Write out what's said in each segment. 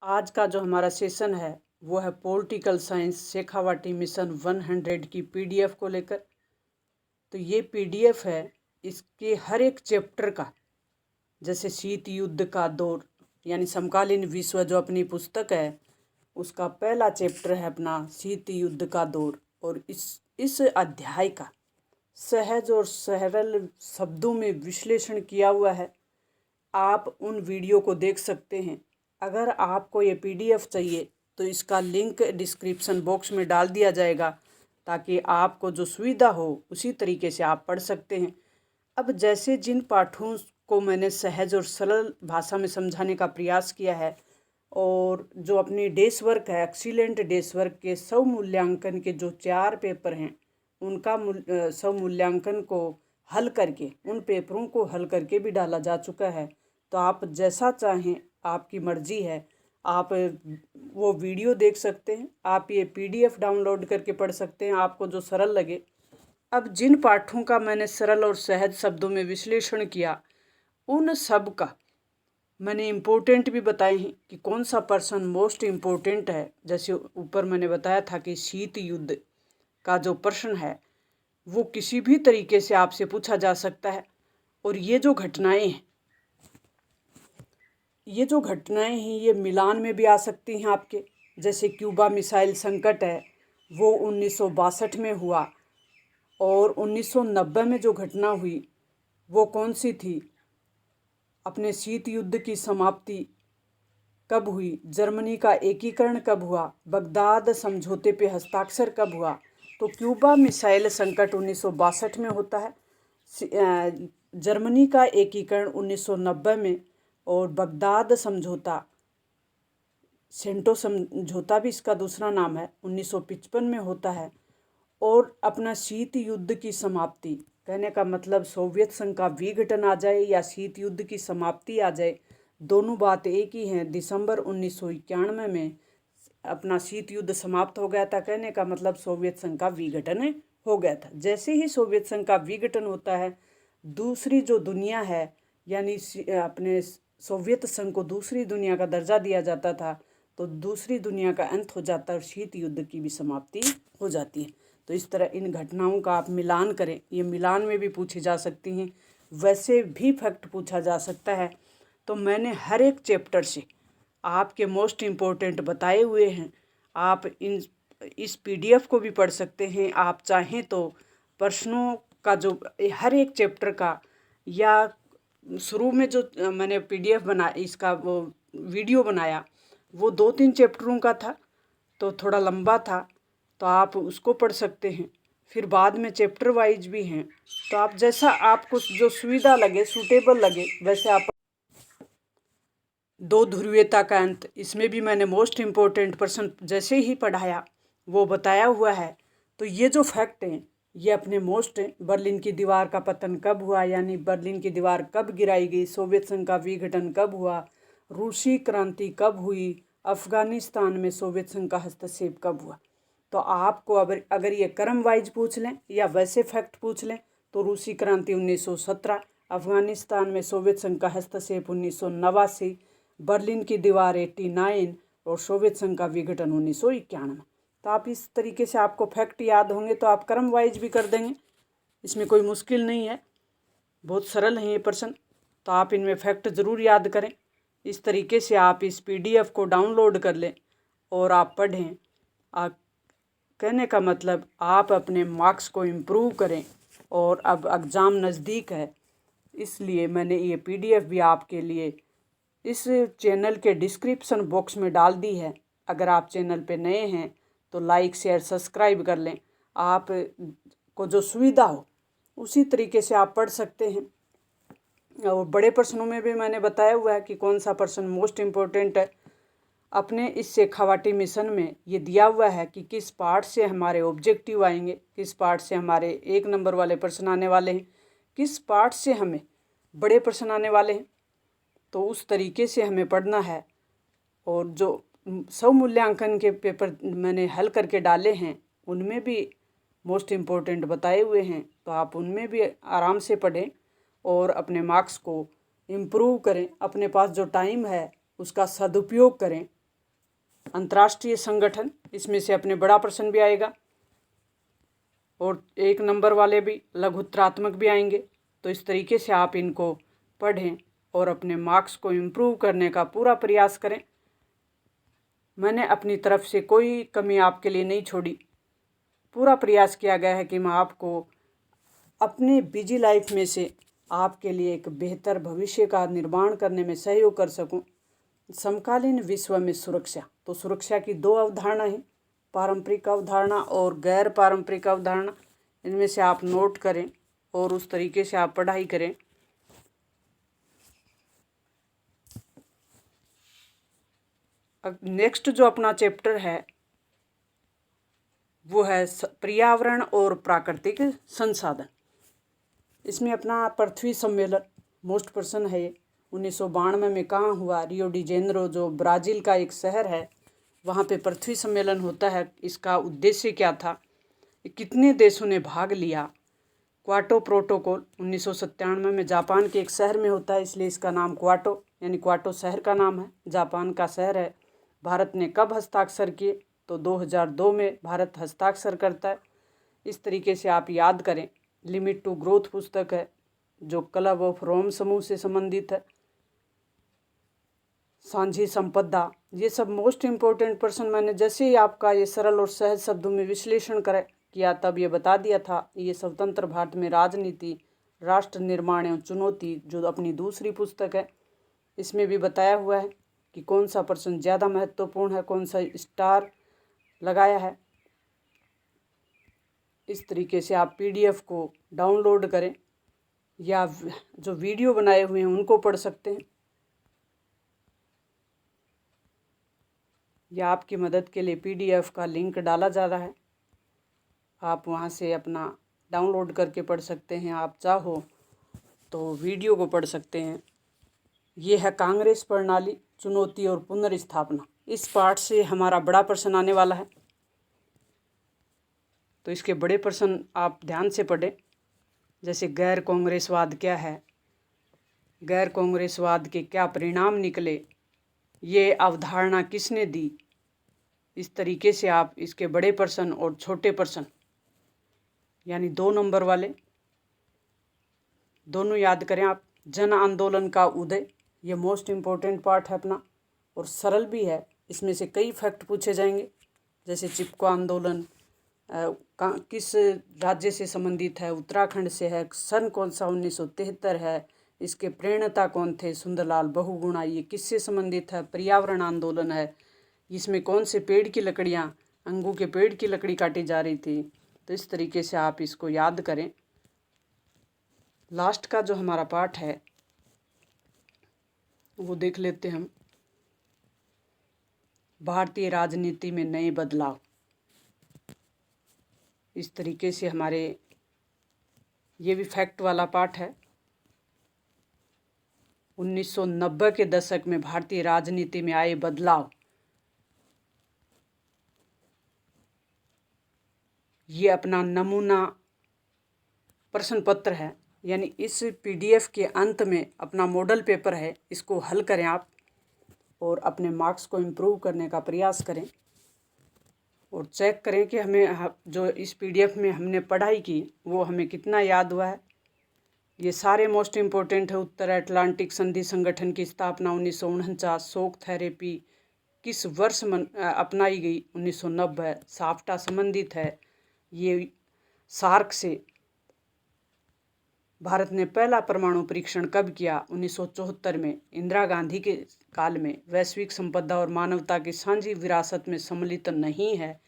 आज का जो हमारा सेशन है वो है पॉलिटिकल साइंस शेखावाटी मिशन 100 की पीडीएफ को लेकर। तो ये पीडीएफ है, इसके हर एक चैप्टर का, जैसे शीत युद्ध का दौर यानी समकालीन विश्व जो अपनी पुस्तक है उसका पहला चैप्टर है अपना शीत युद्ध का दौर। और इस अध्याय का सहज और सरल शब्दों में विश्लेषण किया हुआ है। आप उन वीडियो को देख सकते हैं। अगर आपको ये पीडीएफ चाहिए तो इसका लिंक डिस्क्रिप्शन बॉक्स में डाल दिया जाएगा, ताकि आपको जो सुविधा हो उसी तरीके से आप पढ़ सकते हैं। अब जैसे जिन पाठों को मैंने सहज और सरल भाषा में समझाने का प्रयास किया है, और जो अपनी डेस वर्क है एक्सीलेंट डेस वर्क के स्वमूल्यांकन के जो 4 पेपर हैं उनका स्वमूल्यांकन को हल करके, उन पेपरों को हल करके भी डाला जा चुका है। तो आप जैसा चाहें, आपकी मर्जी है, आप वो वीडियो देख सकते हैं, आप ये पीडीएफ डाउनलोड करके पढ़ सकते हैं, आपको जो सरल लगे। अब जिन पाठों का मैंने सरल और सहज शब्दों में विश्लेषण किया, उन सब का मैंने इम्पोर्टेंट भी बताए हैं कि कौन सा पर्सन मोस्ट इम्पोर्टेंट है। जैसे ऊपर मैंने बताया था कि शीत युद्ध का जो प्रश्न है वो किसी भी तरीके से आपसे पूछा जा सकता है। और ये जो घटनाएं हैं ये मिलान में भी आ सकती हैं आपके। जैसे क्यूबा मिसाइल संकट है वो 1962 में हुआ, और 1990 में जो घटना हुई वो कौन सी थी, अपने शीत युद्ध की समाप्ति कब हुई, जर्मनी का एकीकरण कब हुआ, बगदाद समझौते पे हस्ताक्षर कब हुआ। तो क्यूबा मिसाइल संकट 1962 में होता है, जर्मनी का एकीकरण 1990 में, और बगदाद समझौता, सेंटो समझौता भी इसका दूसरा नाम है, 1955 में होता है। और अपना शीत युद्ध की समाप्ति, कहने का मतलब सोवियत संघ का विघटन आ जाए या शीत युद्ध की समाप्ति आ जाए, दोनों बात एक ही हैं। दिसंबर 1991 में अपना शीत युद्ध समाप्त हो गया था, कहने का मतलब सोवियत संघ का विघटन हो गया था। जैसे ही सोवियत संघ का विघटन होता है, दूसरी जो दुनिया है, यानी अपने सोवियत संघ को दूसरी दुनिया का दर्जा दिया जाता था, तो दूसरी दुनिया का अंत हो जाता है और शीत युद्ध की भी समाप्ति हो जाती है। तो इस तरह इन घटनाओं का आप मिलान करें, ये मिलान में भी पूछी जा सकती हैं, वैसे भी फैक्ट पूछा जा सकता है। तो मैंने हर एक चैप्टर से आपके मोस्ट इम्पोर्टेंट बताए हुए हैं। आप इस पीडीएफ को भी पढ़ सकते हैं। आप चाहें तो प्रश्नों का जो हर एक चैप्टर का, या शुरू में जो मैंने पीडीएफ बना इसका वो वीडियो बनाया वो 2-3 चैप्टरों का था, तो थोड़ा लंबा था, तो आप उसको पढ़ सकते हैं। फिर बाद में चैप्टर वाइज भी हैं, तो आप जैसा आपको जो सुविधा लगे, सूटेबल लगे, वैसे आप। दो ध्रुवीयता का अंत, इसमें भी मैंने मोस्ट इम्पोर्टेंट पर्सन जैसे ही पढ़ाया वो बताया हुआ है। तो ये जो फैक्ट हैं ये अपने मोस्ट हैं। बर्लिन की दीवार का पतन कब हुआ, यानी बर्लिन की दीवार कब गिराई गई, सोवियत संघ का विघटन कब हुआ, रूसी क्रांति कब हुई, अफगानिस्तान में सोवियत संघ का हस्तक्षेप कब हुआ। तो आपको अगर ये क्रम वाइज पूछ लें या वैसे फैक्ट पूछ लें, तो रूसी क्रांति 1917, अफगानिस्तान में सोवियत संघ का हस्तक्षेप 1989, बर्लिन की दीवार 89 और सोवियत संघ का विघटन 1991। तो आप इस तरीके से आपको फैक्ट याद होंगे तो आप क्रम वाइज भी कर देंगे, इसमें कोई मुश्किल नहीं है, बहुत सरल है ये प्रश्न। तो आप इनमें फैक्ट ज़रूर याद करें। इस तरीके से आप इस पीडीएफ को डाउनलोड कर लें और आप पढ़ें। आप कहने का मतलब आप अपने मार्क्स को इम्प्रूव करें। और अब एग्ज़ाम नज़दीक है, इसलिए मैंने ये पीडीएफ भी आपके लिए इस चैनल के डिस्क्रिप्शन बॉक्स में डाल दी है। अगर आप चैनल पे नए हैं तो लाइक शेयर सब्सक्राइब कर लें। आप को जो सुविधा हो उसी तरीके से आप पढ़ सकते हैं। और बड़े प्रश्नों में भी मैंने बताया हुआ है कि कौन सा प्रश्न मोस्ट इम्पोर्टेंट है। अपने इस शेखावाटी मिशन में ये दिया हुआ है कि किस पार्ट से हमारे ऑब्जेक्टिव आएंगे, किस पार्ट से हमारे 1 नंबर वाले प्रश्न आने वाले हैं, किस पार्ट से हमें बड़े प्रश्न आने वाले हैं। तो उस तरीके से हमें पढ़ना है। और जो स्वमूल्यांकन के पेपर मैंने हल करके डाले हैं उनमें भी मोस्ट इम्पोर्टेंट बताए हुए हैं, तो आप उनमें भी आराम से पढ़ें और अपने मार्क्स को इम्प्रूव करें। अपने पास जो टाइम है उसका सदुपयोग करें। अंतर्राष्ट्रीय संगठन, इसमें से अपने बड़ा प्रश्न भी आएगा और 1 नंबर वाले भी लघुत्तरात्मक भी आएंगे। तो इस तरीके से आप इनको पढ़ें और अपने मार्क्स को इम्प्रूव करने का पूरा प्रयास करें। मैंने अपनी तरफ से कोई कमी आपके लिए नहीं छोड़ी। पूरा प्रयास किया गया है कि मैं आपको अपनी बिजी लाइफ में से आपके लिए एक बेहतर भविष्य का निर्माण करने में सहयोग कर सकूं। समकालीन विश्व में सुरक्षा, तो सुरक्षा की 2 अवधारणा हैं, पारंपरिक अवधारणा और गैर पारंपरिक अवधारणा। इनमें से आप नोट करें और उस तरीके से आप पढ़ाई करें। अब नेक्स्ट जो अपना चैप्टर है वो है पर्यावरण और प्राकृतिक संसाधन। इसमें अपना पृथ्वी सम्मेलन मोस्ट प्रश्न है। 1992 में कहाँ हुआ? रियो डी जेनेरो, जो ब्राज़ील का एक शहर है, वहाँ पे पृथ्वी सम्मेलन होता है। इसका उद्देश्य क्या था? कितने देशों ने भाग लिया? क्योटो प्रोटोकॉल 1997 में जापान के एक शहर में होता है, इसलिए इसका नाम क्योटो यानी क्योटो शहर का नाम है, जापान का शहर है। भारत ने कब हस्ताक्षर किए? तो 2002 में भारत हस्ताक्षर करता है। इस तरीके से आप याद करें। लिमिट टू ग्रोथ पुस्तक है जो क्लब ऑफ रोम समूह से संबंधित है। सांझी संपदा, ये सब मोस्ट इम्पोर्टेंट प्रश्न मैंने जैसे ही आपका ये सरल और सहज शब्दों में विश्लेषण किया तब ये बता दिया था। ये स्वतंत्र भारत में राजनीति, राष्ट्र निर्माण एवं चुनौती, जो अपनी दूसरी पुस्तक है, इसमें भी बताया हुआ है कि कौन सा प्रश्न ज़्यादा महत्वपूर्ण है, कौन सा स्टार लगाया है। इस तरीके से आप PDF को डाउनलोड करें या जो वीडियो बनाए हुए हैं उनको पढ़ सकते हैं, या आपकी मदद के लिए PDF का लिंक डाला जा रहा है, आप वहां से अपना डाउनलोड करके पढ़ सकते हैं। आप चाहो तो वीडियो को पढ़ सकते हैं। ये है कांग्रेस प्रणाली, चुनौती और पुनर्स्थापना। इस पाठ से हमारा बड़ा प्रश्न आने वाला है, तो इसके बड़े प्रश्न आप ध्यान से पढ़ें। जैसे गैर कांग्रेसवाद क्या है, गैर कांग्रेसवाद के क्या परिणाम निकले, ये अवधारणा किसने दी। इस तरीके से आप इसके बड़े प्रश्न और छोटे प्रश्न यानी 2 नंबर वाले दोनों याद करें आप। जन आंदोलन का उदय, ये मोस्ट इम्पोर्टेंट पार्ट है अपना और सरल भी है। इसमें से कई फैक्ट पूछे जाएंगे, जैसे चिपको आंदोलन किस राज्य से संबंधित है, उत्तराखंड से है, सन कौन सा 1973 है, इसके प्रेरणता कौन थे, सुंदरलाल बहुगुणा, ये किससे संबंधित है, पर्यावरण आंदोलन है, इसमें कौन से पेड़ की लकड़ियाँ, अंगू के पेड़ की लकड़ी काटी जा रही थी। तो इस तरीके से आप इसको याद करें। लास्ट का जो हमारा पार्ट है वो देख लेते हैं हम। भारतीय राजनीति में नए बदलाव, इस तरीके से हमारे ये भी फैक्ट वाला पार्ट है। 1990 के दशक में भारतीय राजनीति में आए बदलाव, ये अपना नमूना प्रश्न पत्र है, यानी इस PDF के अंत में अपना मॉडल पेपर है, इसको हल करें आप और अपने मार्क्स को इम्प्रूव करने का प्रयास करें और चेक करें कि हमें जो इस PDF में हमने पढ़ाई की वो हमें कितना याद हुआ है। ये सारे मोस्ट इम्पोर्टेंट है। उत्तर अटलांटिक संधि संगठन की स्थापना 1949, शॉक थेरेपी किस वर्ष अपनाई गई, 1990, साफ्टा संबंधित है। ये सार्क से भारत ने पहला परमाणु परीक्षण कब किया, 1974 में। इंदिरा गांधी के काल में वैश्विक संपदा और मानवता की साझी विरासत में सम्मिलित नहीं है,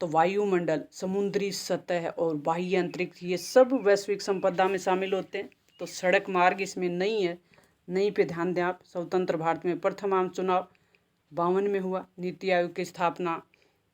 तो वायुमंडल, समुद्री सतह और बाह्य अंतरिक्ष, ये सब वैश्विक संपदा में शामिल होते हैं। तो सड़क मार्ग इसमें नहीं है, नहीं पे ध्यान दें आप। स्वतंत्र भारत में प्रथम आम चुनाव 52 में हुआ। नीति आयोग की स्थापना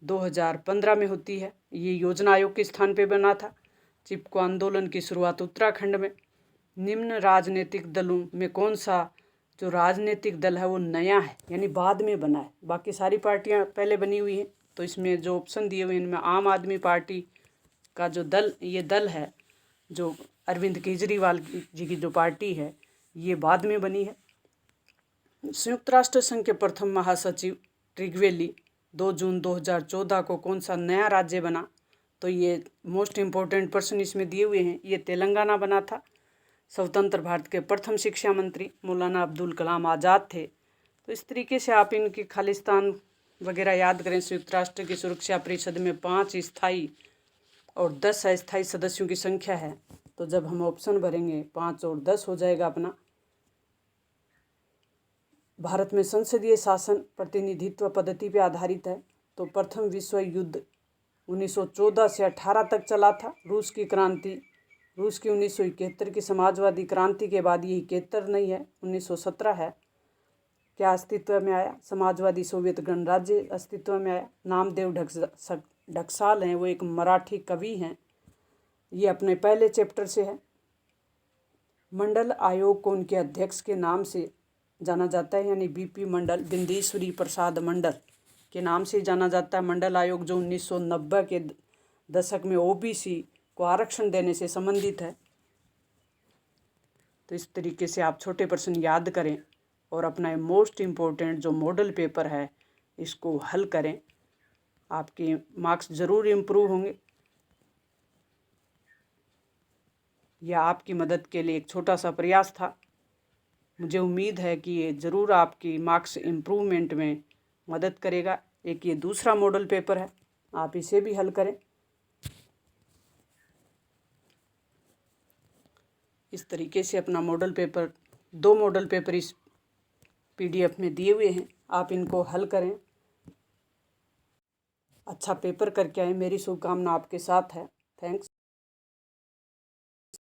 2015 में होती है, ये योजना आयोग के स्थान पे बना था। चिपको आंदोलन की शुरुआत उत्तराखंड में। निम्न राजनीतिक दलों में कौन सा जो राजनीतिक दल है वो नया है, यानी बाद में बना है, बाकी सारी पार्टियां पहले बनी हुई हैं। तो इसमें जो ऑप्शन दिए हुए हैं इनमें आम आदमी पार्टी का जो दल, ये दल है जो अरविंद केजरीवाल जी की जो पार्टी है, ये बाद में बनी है। संयुक्त राष्ट्र संघ के प्रथम महासचिव ट्रिगवेली 2 जून 2014 को कौन सा नया राज्य बना? तो ये मोस्ट इम्पोर्टेंट प्रश्न इसमें दिए हुए हैं। ये तेलंगाना बना था। स्वतंत्र भारत के प्रथम शिक्षा मंत्री मौलाना अब्दुल कलाम आज़ाद थे। तो इस तरीके से आप इनकी खालिस्तान वगैरह याद करें। संयुक्त राष्ट्र की सुरक्षा परिषद में 5 स्थायी और 10 अस्थायी सदस्यों की संख्या है। तो जब हम ऑप्शन भरेंगे 5 और 10 हो जाएगा अपना। भारत में संसदीय शासन प्रतिनिधित्व पद्धति पर आधारित है। तो प्रथम विश्व युद्ध 1914 से 18 तक चला था। रूस की 1971 की समाजवादी क्रांति के बाद ये 71 नहीं है, 1917 है। क्या अस्तित्व में आया? समाजवादी सोवियत गणराज्य अस्तित्व में आया। नामदेव ढक्साल हैं, वो एक मराठी कवि हैं। ये अपने पहले चैप्टर से है। मंडल आयोग को उनके अध्यक्ष के नाम से जाना जाता है, यानी बीपी मंडल, बिंदेश्वरी प्रसाद मंडल के नाम से जाना जाता है। मंडल आयोग जो 1990 के दशक में ओबीसी को आरक्षण देने से संबंधित है। तो इस तरीके से आप छोटे प्रश्न याद करें और अपना मोस्ट इम्पोर्टेंट जो मॉडल पेपर है इसको हल करें। आपके मार्क्स ज़रूर इम्प्रूव होंगे। यह आपकी मदद के लिए एक छोटा सा प्रयास था। मुझे उम्मीद है कि ये ज़रूर आपकी मार्क्स इम्प्रूवमेंट में मदद करेगा। एक ये दूसरा मॉडल पेपर है, आप इसे भी हल करें। इस तरीके से अपना मॉडल पेपर, 2 मॉडल पेपर इस PDF में दिए हुए हैं, आप इनको हल करें। अच्छा पेपर करके आए, मेरी शुभकामना आपके साथ है। थैंक्स।